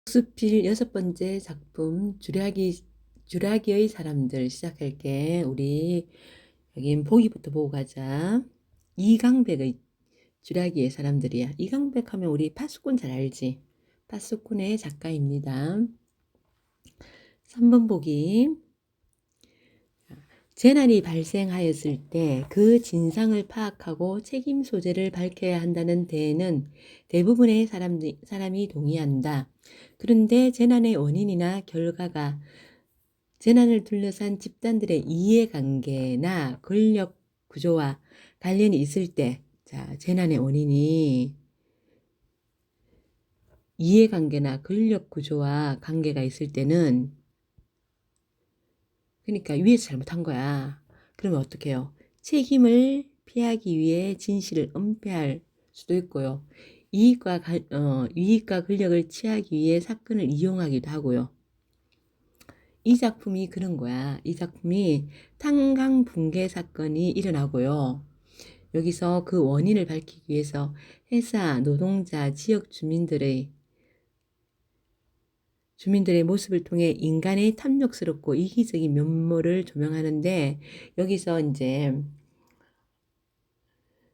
수필 6번째 작품 주라기의 사람들 시작할게. 우리 여긴 보기부터 보고 가자. 이강백의 주라기의 사람들이야. 이강백 하면 우리 파수꾼 잘 알지? 파수꾼의 작가입니다. 3번 보기. 재난이 발생하였을 때 그 진상을 파악하고 책임 소재를 밝혀야 한다는 데에는 대부분의 사람이 동의한다. 그런데 재난의 원인이나 결과가 재난을 둘러싼 집단들의 이해관계나 권력 구조와 관련이 있을 때, 재난의 원인이 이해관계나 권력 구조와 관계가 있을 때는, 그러니까 위에서 잘못한 거야. 그러면 어떻게 해요? 책임을 피하기 위해 진실을 은폐할 수도 있고요. 유익과 권력을 취하기 위해 사건을 이용하기도 하고요. 이 작품이 그런 거야. 이 작품이 탄강 붕괴 사건이 일어나고요. 여기서 그 원인을 밝히기 위해서 회사, 노동자, 지역 주민들의 모습을 통해 인간의 탐욕스럽고 이기적인 면모를 조명하는데, 여기서 이제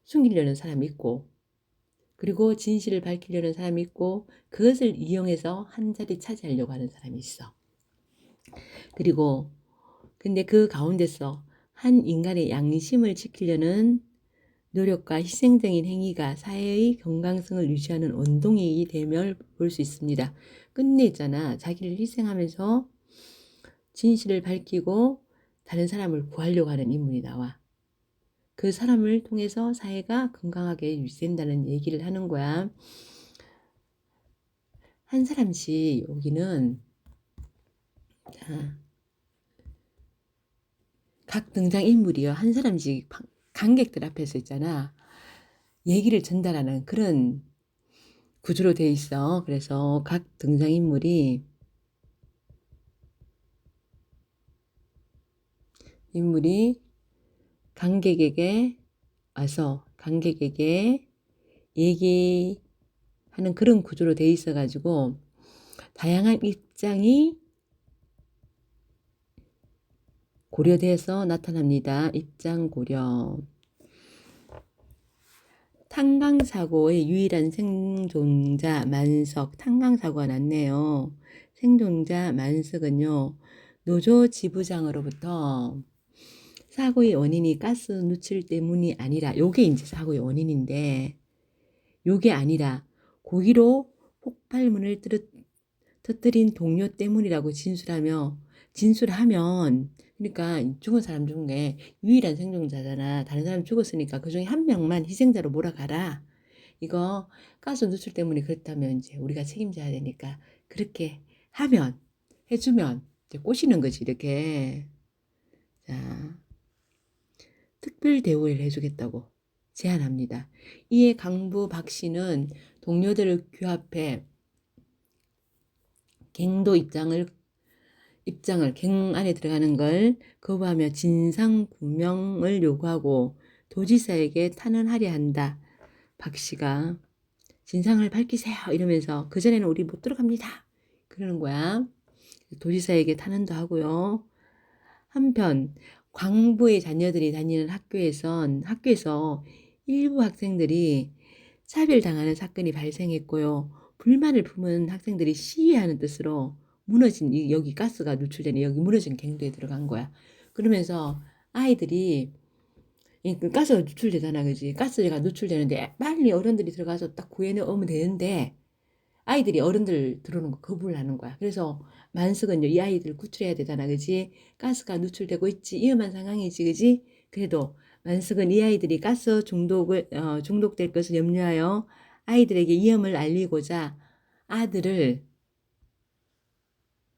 숨기려는 사람이 있고, 그리고 진실을 밝히려는 사람이 있고, 그것을 이용해서 한 자리 차지하려고 하는 사람이 있어. 그리고 근데 그 가운데서 한 인간의 양심을 지키려는 노력과 희생적인 행위가 사회의 건강성을 유지하는 원동력이 됨을 볼 수 있습니다. 끝내 있잖아. 자기를 희생하면서 진실을 밝히고 다른 사람을 구하려고 하는 인물이 나와. 그 사람을 통해서 사회가 건강하게 유지된다는 얘기를 하는 거야. 한 사람씩 여기는 각 등장인물이요. 한 사람씩 관객들 앞에서 있잖아. 얘기를 전달하는 그런 구조로 되어 있어. 그래서 각 등장인물이 관객에게 와서 관객에게 얘기하는 그런 구조로 되어 있어 가지고 다양한 입장이 고려돼서 나타납니다. 입장 고려. 탄광사고의 유일한 생존자 만석. 탄광사고가 났네요. 생존자 만석은요, 노조 지부장으로부터 사고의 원인이 가스 누출 때문이 아니라, 요게 이제 사고의 원인인데, 요게 아니라 고의로 폭발물을 터뜨린 동료 때문이라고 진술하면, 그러니까 죽은 사람 중에 유일한 생존자잖아. 다른 사람 죽었으니까 그 중에 한 명만 희생자로 몰아가라. 이거 가스 누출 때문에 그렇다면 이제 우리가 책임져야 되니까 그렇게 해주면 이제 꼬시는 거지, 이렇게. 자, 특별 대우를 해주겠다고 제안합니다. 이에 강부 박 씨는 동료들을 규합해 갱도 입장을 갱 안에 들어가는 걸 거부하며 진상 규명을 요구하고 도지사에게 탄원하려 한다. 박 씨가 진상을 밝히세요 이러면서 그전에는 우리 못 들어갑니다. 그러는 거야. 도지사에게 탄원도 하고요. 한편 광부의 자녀들이 다니는 학교에서 일부 학생들이 차별당하는 사건이 발생했고요. 불만을 품은 학생들이 시위하는 뜻으로 여기 가스가 누출되는 여기 무너진 갱도에 들어간 거야. 그러면서 아이들이 그 가스가 누출되잖아, 그지? 가스가 누출되는데 빨리 어른들이 들어가서 딱 구해내오면 되는데 아이들이 어른들 들어오는 거 거부를 하는 거야. 그래서 만석은요, 이 아이들 구출해야 되잖아, 그지? 가스가 누출되고 있지, 위험한 상황이지, 그지? 그래도 만석은 이 아이들이 중독될 것을 염려하여 아이들에게 위험을 알리고자 아들을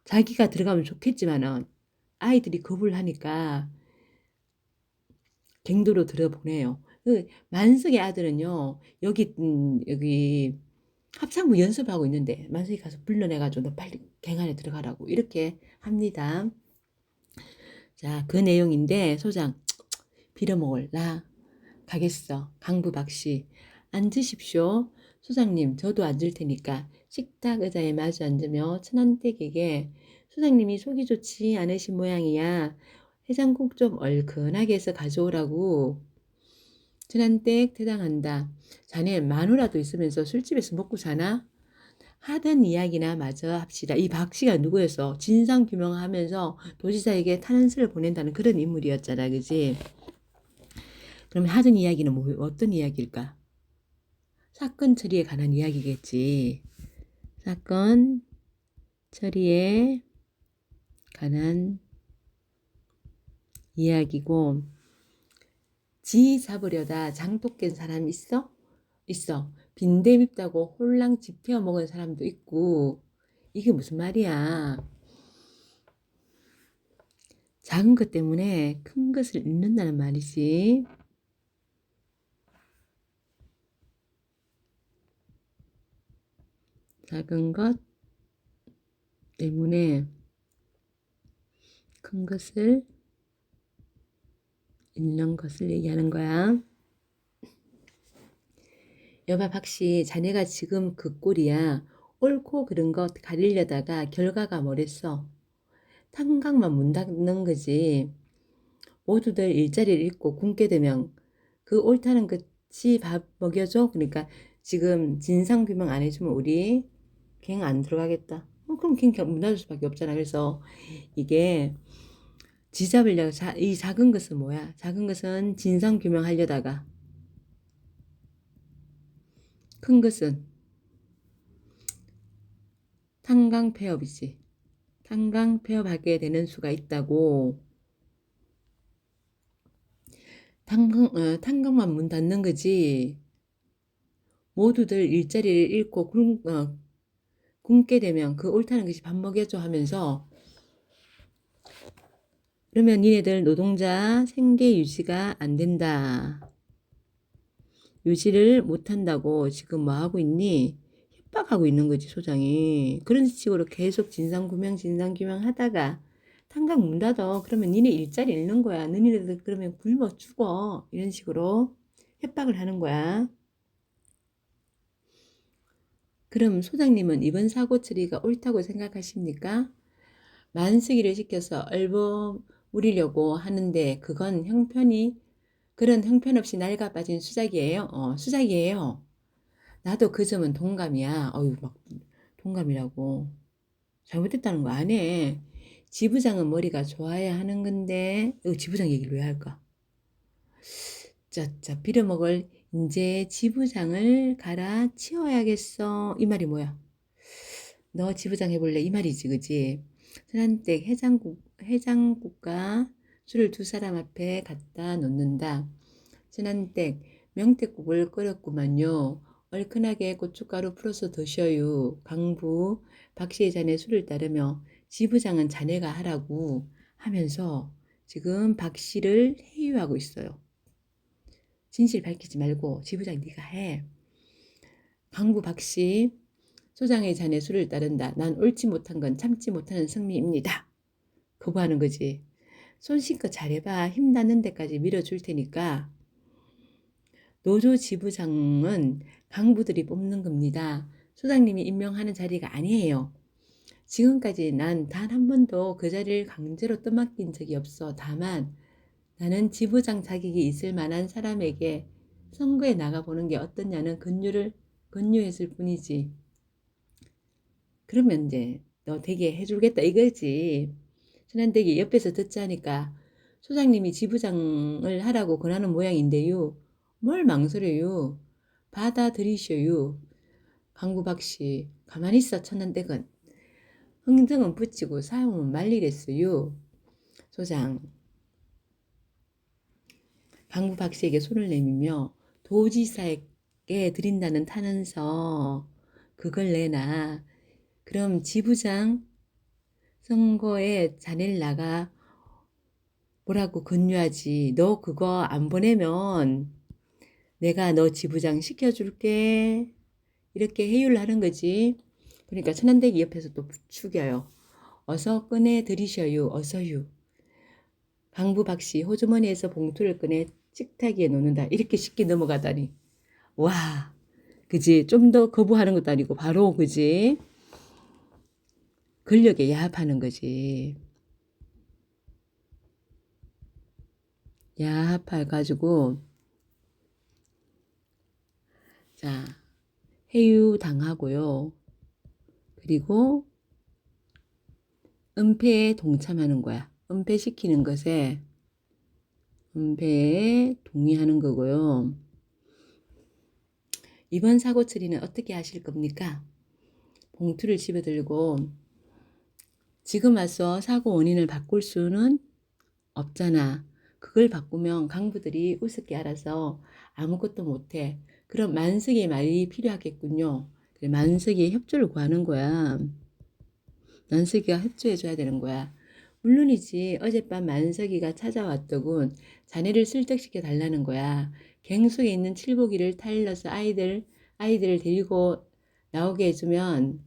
자기가 들어가면 좋겠지만은 아이들이 거부를 하니까 갱도로 들어보내요. 그 만석의 아들은요, 여기 합창부 연습하고 있는데 만석이 가서 불러내가지고 너 빨리 갱 안에 들어가라고 이렇게 합니다. 자, 그 내용인데 소장 빌어먹을 나 가겠어. 강부 박씨 앉으십시오. 소장님 저도 앉을 테니까 식탁 의자에 마주 앉으며 천안댁에게 소장님이 속이 좋지 않으신 모양이야. 해장국 좀 얼큰하게 해서 가져오라고. 천안댁 대답한다. 자네 마누라도 있으면서 술집에서 먹고 사나? 하던 이야기나 마저 합시다. 이 박씨가 누구였어? 진상규명하면서 도지사에게 탄원서를 보낸다는 그런 인물이었잖아. 그지? 그럼 하던 이야기는 어떤 이야기일까? 사건 처리에 관한 이야기겠지. 사건 처리에 관한 이야기고, 지 잡으려다 장독 깬 사람 있어? 있어. 빈대 밉다고 홀랑 집태워 먹은 사람도 있고. 이게 무슨 말이야? 작은 것 때문에 큰 것을 잃는다는 말이지. 작은 것 때문에 큰 것을 잃는 것을 얘기하는 거야. 여봐 박씨, 자네가 지금 그 꼴이야. 옳고 그른 것 가리려다가 결과가 뭐랬어? 탄강만 문 닫는 거지. 모두들 일자리를 잃고 굶게 되면 그 옳다는 것이 밥 먹여줘? 그러니까 지금 진상규명 안 해주면 우리 갱 안 들어가겠다. 그럼 갱 문 닫을 수밖에 없잖아. 그래서 이게 지잡으려고 이 작은 것은 뭐야? 작은 것은 진상규명 하려다가 큰 것은 탄강 폐업이지. 탄강 폐업하게 되는 수가 있다고. 탄강만 문 닫는 거지. 모두들 일자리를 잃고 굶게 되면 그 옳다는 것이 밥 먹여줘 하면서, 그러면 니네들 노동자 생계 유지가 안 된다. 유지를 못 한다고 지금 뭐 하고 있니? 협박하고 있는 거지, 소장이. 그런 식으로 계속 진상규명 하다가 탄강 문 닫아. 그러면 니네 일자리 잃는 거야. 너희들 그러면 굶어 죽어. 이런 식으로 협박을 하는 거야. 그럼 소장님은 이번 사고 처리가 옳다고 생각하십니까? 만쓰기를 시켜서 얼버무리려고 하는데 그건 그런 형편없이 낡아 빠진 수작이에요. 수작이에요. 나도 그 점은 동감이야. 막 동감이라고. 잘못됐다는 거 안 해. 지부장은 머리가 좋아야 하는 건데, 지부장 얘기를 왜 할까? 자, 빌어먹을 이제 지부장을 갈아치워야겠어. 이 말이 뭐야? 너 지부장 해볼래? 이 말이지, 그지? 천안댁 해장국과 술을 두 사람 앞에 갖다 놓는다. 천안댁 명태국을 끓였구만요. 얼큰하게 고춧가루 풀어서 드셔요. 강부 박씨의 잔에 술을 따르며 지부장은 자네가 하라고 하면서 지금 박씨를 회유하고 있어요. 진실 밝히지 말고 지부장 네가 해. 강부 박씨, 소장의 잔에 술을 따른다. 난 옳지 못한 건 참지 못하는 승리입니다. 거부하는 거지. 손실껏 잘해봐. 힘나는 데까지 밀어줄 테니까. 노조 지부장은 강부들이 뽑는 겁니다. 소장님이 임명하는 자리가 아니에요. 지금까지 난 단 한 번도 그 자리를 강제로 떠맡긴 적이 없어. 다만 나는 지부장 자격이 있을 만한 사람에게 선거에 나가보는 게 어떠냐는 권유했을 뿐이지. 그러면 이제 너 되게 해주겠다 이거지. 천안댁이 옆에서 듣자니까 소장님이 지부장을 하라고 권하는 모양인데요. 뭘 망설여요. 받아들이셔요. 강구박씨 가만히 있어. 천안댁은 흥정은 붙이고 사용은 말리랬어요. 소장 강구박씨에게 손을 내밀며 도지사에게 드린다는 탄원서 그걸 내놔. 그럼 지부장 선거에 자네를 나가 보라고 권유하지. 너 그거 안 보내면 내가 너 지부장 시켜줄게. 이렇게 회유를 하는 거지. 그러니까 천안대기 옆에서 또 부추겨요. 어서 꺼내 들이셔요. 어서유. 강부 박씨 호주머니에서 봉투를 꺼내 식탁 위에 놓는다. 이렇게 쉽게 넘어가다니. 와, 그지? 좀 더 거부하는 것도 아니고 바로 그지? 권력에 야합하는 거지. 야합해가지고 자 회유당하고요. 그리고 은폐에 동참하는 거야. 은폐시키는 것에 은폐에 동의하는 거고요. 이번 사고 처리는 어떻게 하실 겁니까? 봉투를 집어들고 지금 와서 사고 원인을 바꿀 수는 없잖아. 그걸 바꾸면 강부들이 우습게 알아서 아무것도 못해. 그럼 만석의 말이 필요하겠군요. 그래, 만석이 협조를 구하는 거야. 만석이가 협조해줘야 되는 거야. 물론이지 어젯밤 만석이가 찾아왔더군. 자네를 설득시켜 달라는 거야. 갱 속에 있는 칠복이를 타일러서 아이들을 데리고 나오게 해주면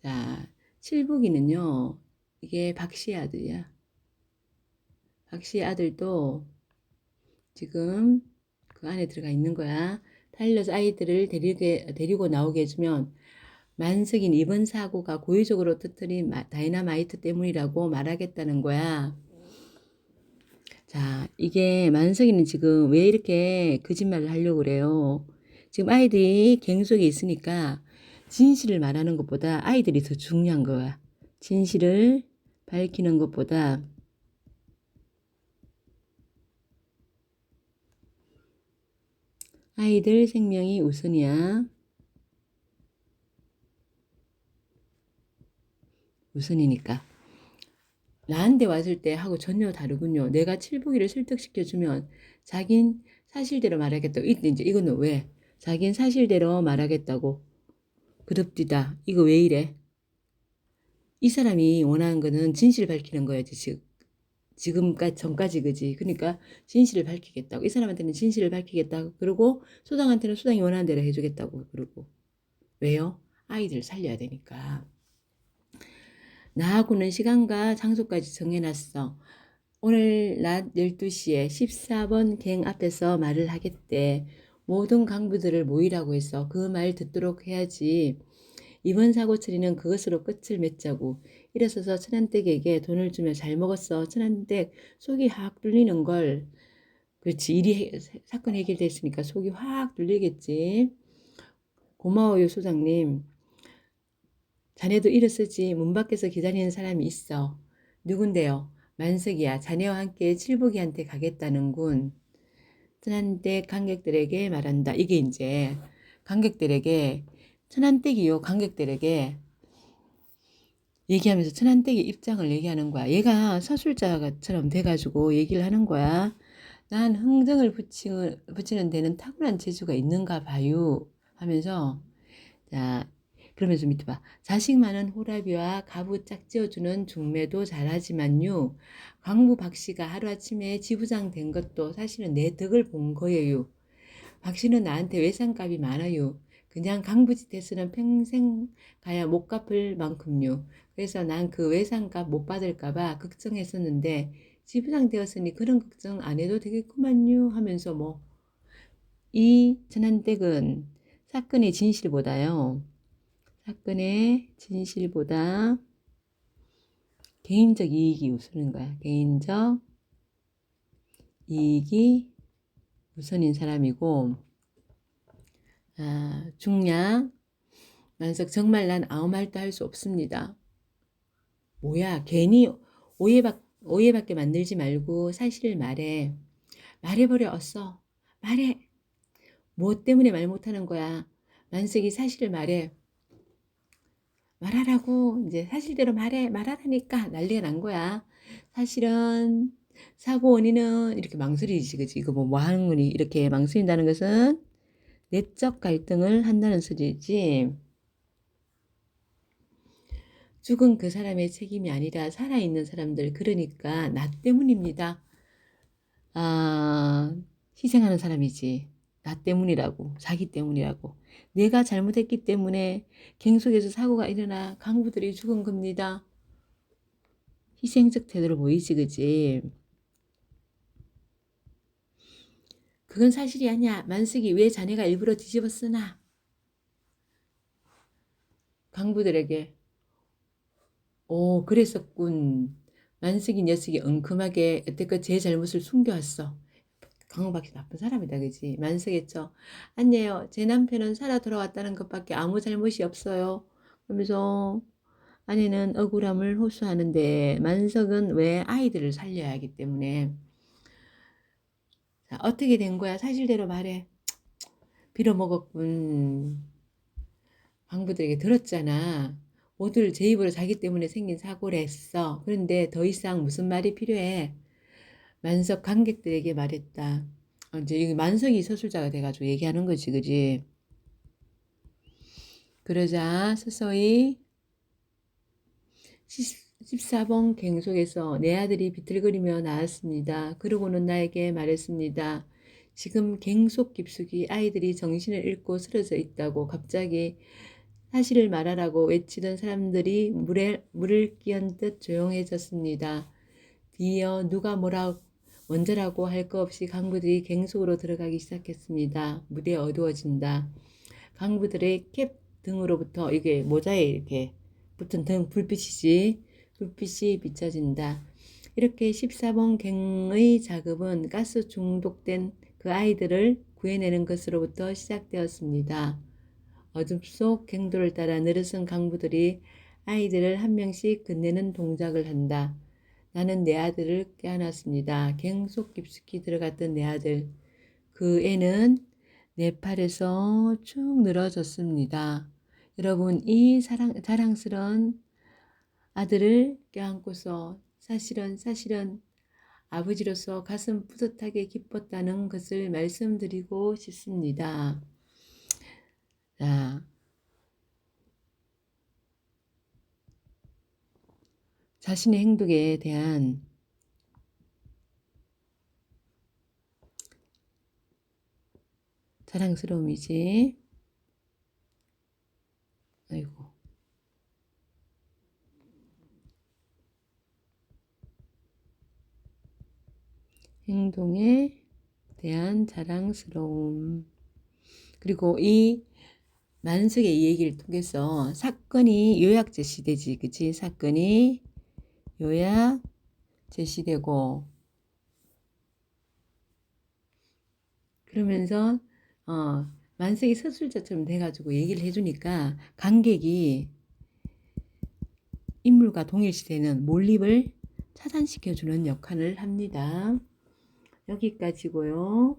자 칠복이는요 이게 박씨의 아들이야. 박씨의 아들도 지금 그 안에 들어가 있는 거야. 타일러서 아이들을 데리고 나오게 해주면 만석인 이번 사고가 고의적으로 터뜨린 다이나마이트 때문이라고 말하겠다는 거야. 자, 이게 만석이는 지금 왜 이렇게 거짓말을 하려고 그래요? 지금 아이들이 갱 속에 있으니까 진실을 말하는 것보다 아이들이 더 중요한 거야. 진실을 밝히는 것보다 아이들 생명이 우선이야. 우선이니까. 나한테 왔을 때 하고 전혀 다르군요. 내가 칠복이를 설득시켜주면 자긴 사실대로 말하겠다고. 이제 이거는 왜? 자긴 사실대로 말하겠다고. 그럽디다. 이거 왜 이래? 이 사람이 원하는 거는 진실을 밝히는 거야지. 지금까지 전까지 그지. 그러니까 진실을 밝히겠다고. 이 사람한테는 진실을 밝히겠다고. 그리고 소장한테는 소장이 원하는 대로 해주겠다고. 그러고 왜요? 아이들 살려야 되니까. 나하고는 시간과 장소까지 정해놨어. 오늘 낮 12시에 14번 갱 앞에서 말을 하겠대. 모든 강부들을 모이라고 해서 그 말 듣도록 해야지. 이번 사고 처리는 그것으로 끝을 맺자고. 일어서서 천안댁에게 돈을 주며 잘 먹었어. 천안댁 속이 확 뚫리는 걸. 그렇지. 사건 해결됐으니까 속이 확 뚫리겠지. 고마워요 소장님. 자네도 일어서지. 문 밖에서 기다리는 사람이 있어. 누군데요? 만석이야. 자네와 함께 칠복이한테 가겠다는군. 천안댁 관객들에게 말한다. 이게 이제 관객들에게 천안댁이요. 관객들에게 얘기하면서 천안댁의 입장을 얘기하는 거야. 얘가 서술자처럼 돼가지고 얘기를 하는 거야. 난 흥정을 붙이는 데는 탁월한 재주가 있는가 봐요. 하면서 자 그러면서 밑에 봐. 자식 많은 호라비와 가부 짝지어주는 중매도 잘하지만요. 광부 박씨가 하루아침에 지부장 된 것도 사실은 내 덕을 본 거예요. 박씨는 나한테 외상값이 많아요. 그냥 강부짓해서는 평생 가야 못 갚을 만큼요. 그래서 난 그 외상값 못 받을까봐 걱정했었는데 지부장 되었으니 그런 걱정 안 해도 되겠구만요 하면서 뭐 이 전한댁은 사건의 진실보다요. 사건의 진실보다 개인적 이익이 우선인 거야. 개인적 이익이 우선인 사람이고 중량 만석 정말 난 아무 말도 할 수 없습니다. 뭐야 괜히 오해받게 만들지 말고 사실을 말해. 말해버려 어서. 말해. 뭐 때문에 말 못하는 거야. 만석이 사실을 말해. 말하라고 이제 사실대로 말하라니까 난리가 난 거야. 사실은 사고 원인은 이렇게 망설이지 그지. 이거 뭐 하는 거니 이렇게 망설인다는 것은 내적 갈등을 한다는 소리지. 죽은 그 사람의 책임이 아니라 살아있는 사람들 그러니까 나 때문입니다. 희생하는 사람이지. 나 때문이라고. 자기 때문이라고. 내가 잘못했기 때문에 갱 속에서 사고가 일어나 강부들이 죽은 겁니다. 희생적 태도를 보이지 그지. 그건 사실이 아니야. 만석이 왜 자네가 일부러 뒤집어 쓰나. 강부들에게 오 그랬었군. 만석이 녀석이 엉큼하게 여태껏 제 잘못을 숨겨왔어. 강호박씨 나쁜 사람이다 그지? 만석했죠. 아니에요. 제 남편은 살아 돌아왔다는 것밖에 아무 잘못이 없어요. 그러면서 아내는 억울함을 호소하는데 만석은 왜 아이들을 살려야 하기 때문에 자, 어떻게 된 거야? 사실대로 말해. 빌어먹었군. 강부들에게 들었잖아. 모두를 제 입으로 자기 때문에 생긴 사고랬어. 그런데 더 이상 무슨 말이 필요해? 만석 관객들에게 말했다. 이제 이 만석이 서술자가 돼가지고 얘기하는 거지, 그지? 그러자 서서히 14번 갱속에서 내 아들이 비틀거리며 나왔습니다. 그러고는 나에게 말했습니다. 지금 갱속 깊숙이 아이들이 정신을 잃고 쓰러져 있다고 갑자기 사실을 말하라고 외치던 사람들이 물을 끼얹 듯 조용해졌습니다. 뒤이어 누가 뭐라 먼저라고 할 거 없이 강부들이 갱속으로 들어가기 시작했습니다. 무대 어두워진다. 강부들의 캡 등으로부터 이게 모자에 이렇게 붙은 등 불빛이 비춰진다. 이렇게 14번 갱의 작업은 가스 중독된 그 아이들을 구해내는 것으로부터 시작되었습니다. 어둠 속 갱도를 따라 느릿은 강부들이 아이들을 한 명씩 건네는 동작을 한다. 나는 내 아들을 껴안았습니다. 갱 속 깊숙이 들어갔던 내 아들. 그 애는 내 팔에서 쭉 늘어졌습니다. 여러분, 이 자랑스러운 아들을 껴안고서 사실은 아버지로서 가슴 뿌듯하게 기뻤다는 것을 말씀드리고 싶습니다. 자, 자신의 행동에 대한 자랑스러움이지. 아이고. 행동에 대한 자랑스러움. 그리고 이 만석의 이 얘기를 통해서 사건이 요약 제시되지, 그치? 사건이 요약 제시되고, 그러면서, 만석이 서술자처럼 돼가지고 얘기를 해주니까 관객이 인물과 동일시되는 몰입을 차단시켜주는 역할을 합니다. 여기까지고요.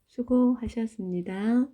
수고하셨습니다.